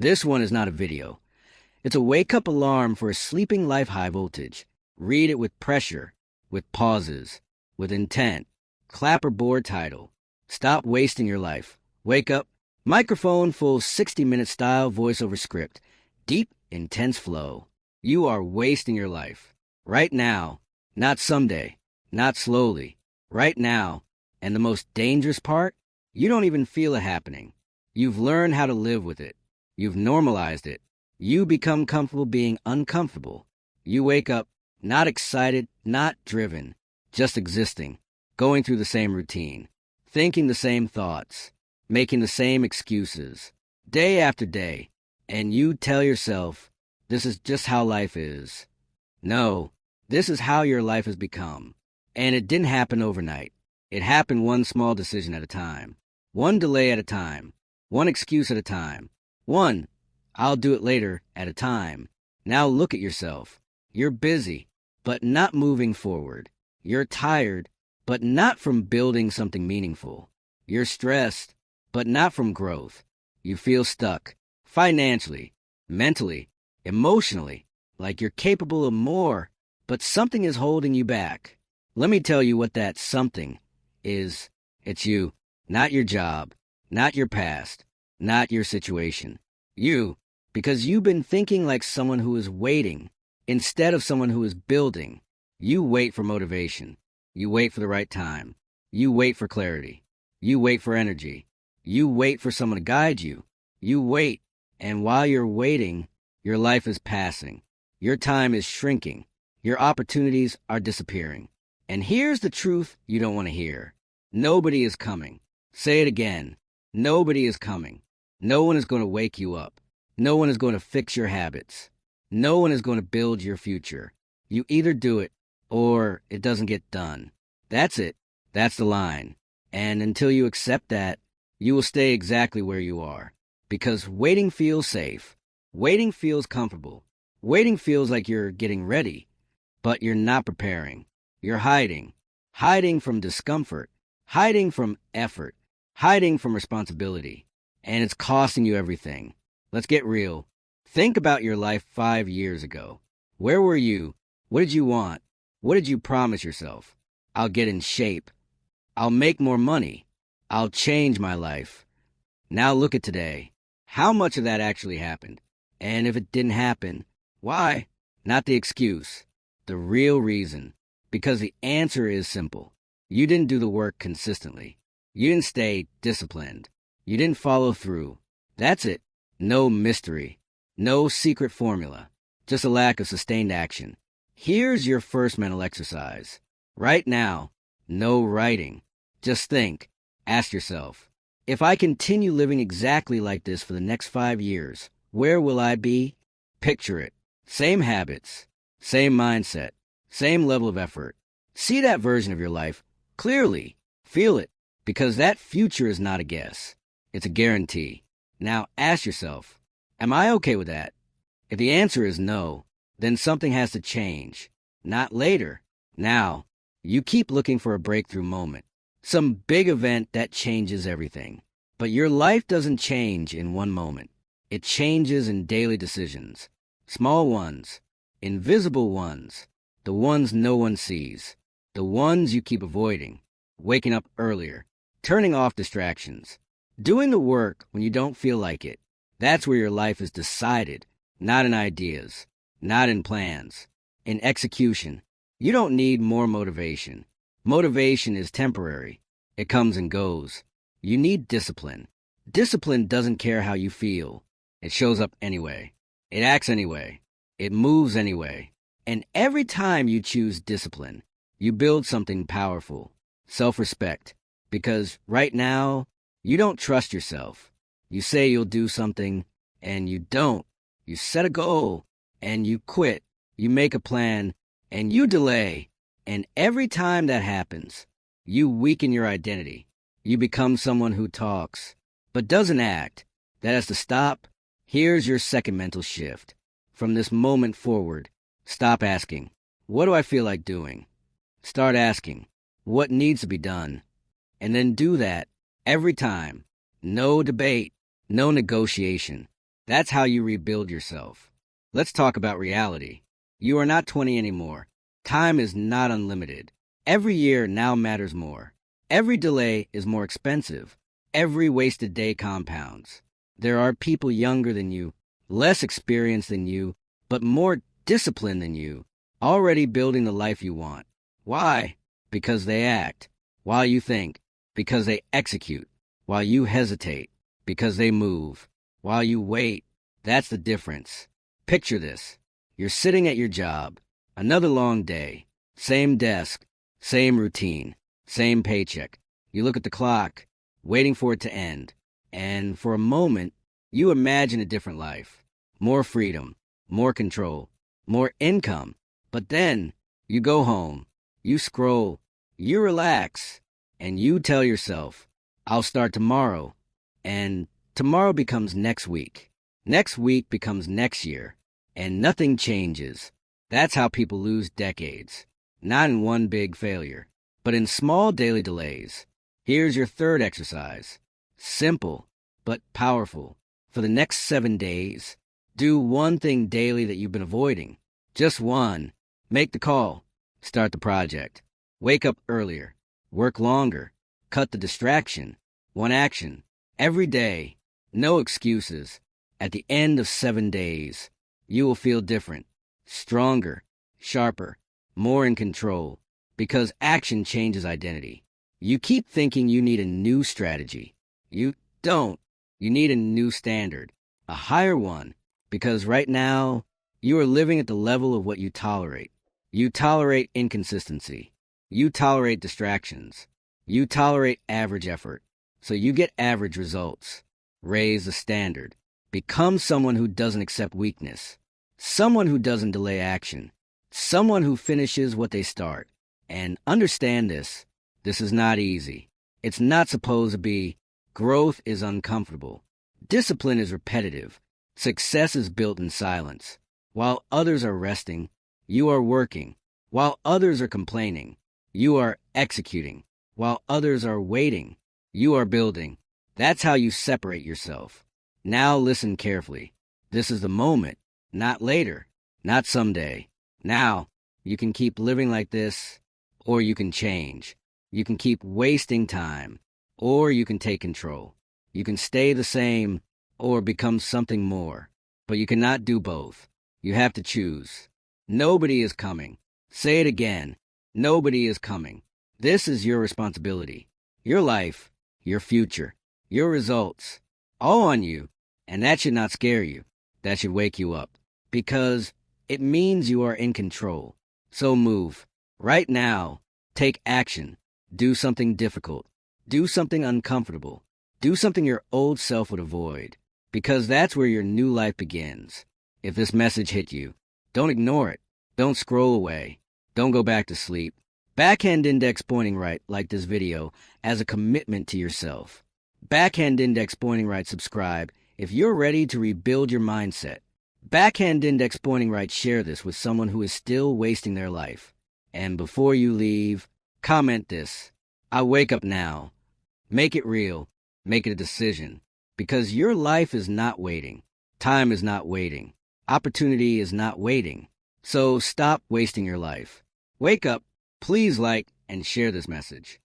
This one is not a video. It's a wake-up alarm for a sleeping life high voltage. Read it with pressure, with pauses, with intent. Clap or board title. Stop wasting your life. Wake up. Microphone full 60-minute style voiceover script. Deep, intense flow. You are wasting your life. Right now. Not someday. Not slowly. Right now. And the most dangerous part? You don't even feel it happening. You've learned how to live with it. You've normalized it. You become comfortable being uncomfortable. You wake up not excited, not driven, just existing, going through the same routine, thinking the same thoughts, making the same excuses, day after day, and you tell yourself, this is just how life is. No, this is how your life has become. And it didn't happen overnight. It happened one small decision at a time, one delay at a time, one excuse at a time, one I'll do it later at a time. Now look at yourself. You're busy, but not moving forward. You're tired, but not from building something meaningful. You're stressed, but not from growth. You feel stuck, financially, mentally, emotionally, like you're capable of more, but something is holding you back. Let me tell you what that something is. It's you, not your job, not your past, not your situation. You, because you've been thinking like someone who is waiting instead of someone who is building. You wait for motivation. You wait for the right time. You wait for clarity. You wait for energy. You wait for someone to guide you. You wait, and while you're waiting, your life is passing. Your time is shrinking. Your opportunities are disappearing. And here's the truth you don't want to hear. Nobody is coming. Say it again. Nobody is coming. No one is going to wake you up. No one is going to fix your habits. No one is going to build your future. You either do it or it doesn't get done. That's it. That's the line. And until you accept that, you will stay exactly where you are. Because waiting feels safe. Waiting feels comfortable. Waiting feels like you're getting ready, but you're not preparing. You're hiding. Hiding from discomfort. Hiding from effort. Hiding from responsibility. And it's costing you everything. Let's get real. Think about your life 5 years ago. Where were you? What did you want? What did you promise yourself? I'll get in shape. I'll make more money. I'll change my life. Now look at today. How much of that actually happened? And if it didn't happen, why? Not the excuse. The real reason. Because the answer is simple. You didn't do the work consistently. You didn't stay disciplined. You didn't follow through. That's it. No mystery. No secret formula. Just a lack of sustained action. Here's your first mental exercise. Right now, no writing. Just think. Ask yourself, if I continue living exactly like this for the next 5 years, where will I be? Picture it. Same habits. Same mindset. Same level of effort. See that version of your life clearly. Feel it. Because that future is not a guess. It's a guarantee. Now ask yourself, am I okay with that? If the answer is no, then something has to change. Not later. Now. You keep looking for a breakthrough moment. Some big event that changes everything. But your life doesn't change in one moment. It changes in daily decisions. Small ones. Invisible ones. The ones no one sees. The ones you keep avoiding. Waking up earlier. Turning off distractions. Doing the work when you don't feel like it. That's where your life is decided, not in ideas, not in plans, in execution. You don't need more motivation. Motivation is temporary. It comes and goes. You need discipline. Discipline doesn't care how you feel. It shows up anyway. It acts anyway. It moves anyway. And every time you choose discipline, you build something powerful. Self-respect. Because right now, you don't trust yourself. You say you'll do something, and you don't. You set a goal, and you quit. You make a plan, and you delay. And every time that happens, you weaken your identity. You become someone who talks, but doesn't act. That has to stop. Here's your second mental shift. From this moment forward, stop asking, what do I feel like doing? Start asking, what needs to be done? And then do that every time. No debate, no negotiation. That's how you rebuild yourself. Let's talk about reality. You are not 20 anymore. Time is not unlimited. Every year now matters more. Every delay is more expensive. Every wasted day compounds. There are people younger than you, less experienced than you, but more disciplined than you, already building the life you want. Why? Because they act. While you think. Because they execute. While you hesitate. Because they move. While you wait. That's the difference. Picture this. You're sitting at your job. Another long day. Same desk. Same routine. Same paycheck. You look at the clock, waiting for it to end. And for a moment, you imagine a different life. More freedom. More control. More income. But then, you go home. You scroll. You relax. And you tell yourself, I'll start tomorrow. And tomorrow becomes next week. Next week becomes next year. And nothing changes. That's how people lose decades. Not in one big failure, but in small daily delays. Here's your third exercise. Simple, but powerful. For the next 7 days, do one thing daily that you've been avoiding. Just one. Make the call. Start the project. Wake up earlier. Work longer. Cut the distraction. One action. Every day. No excuses. At the end of 7 days, you will feel different. Stronger. Sharper. More in control. Because action changes identity. You keep thinking you need a new strategy. You don't. You need a new standard. A higher one. Because right now, you are living at the level of what you tolerate. You tolerate inconsistency. You tolerate distractions. You tolerate average effort. So you get average results. Raise the standard. Become someone who doesn't accept weakness. Someone who doesn't delay action. Someone who finishes what they start. And understand this. This is not easy. It's not supposed to be. Growth is uncomfortable. Discipline is repetitive. Success is built in silence. While others are resting, you are working. While others are complaining, you are executing. While others are waiting, you are building. That's how you separate yourself. Now listen carefully. This is the moment, not later, not someday. Now, you can keep living like this, or you can change. You can keep wasting time, or you can take control. You can stay the same, or become something more. But you cannot do both. You have to choose. Nobody is coming. Say it again. Nobody is coming. This is your responsibility. Your life, your future, your results, all on you. And that should not scare you. That should wake you up. Because it means you are in control. So move. Right now, take action. Do something difficult. Do something uncomfortable. Do something your old self would avoid. Because that's where your new life begins. If this message hit you, don't ignore it. Don't scroll away. Don't go back to sleep. Backhand index pointing right, like this video, as a commitment to yourself. Backhand index pointing right, subscribe if you're ready to rebuild your mindset. Backhand index pointing right, share this with someone who is still wasting their life. And before you leave, comment this. I wake up now. Make it real. Make it a decision. Because your life is not waiting. Time is not waiting. Opportunity is not waiting. So stop wasting your life. Wake up. Please like and share this message.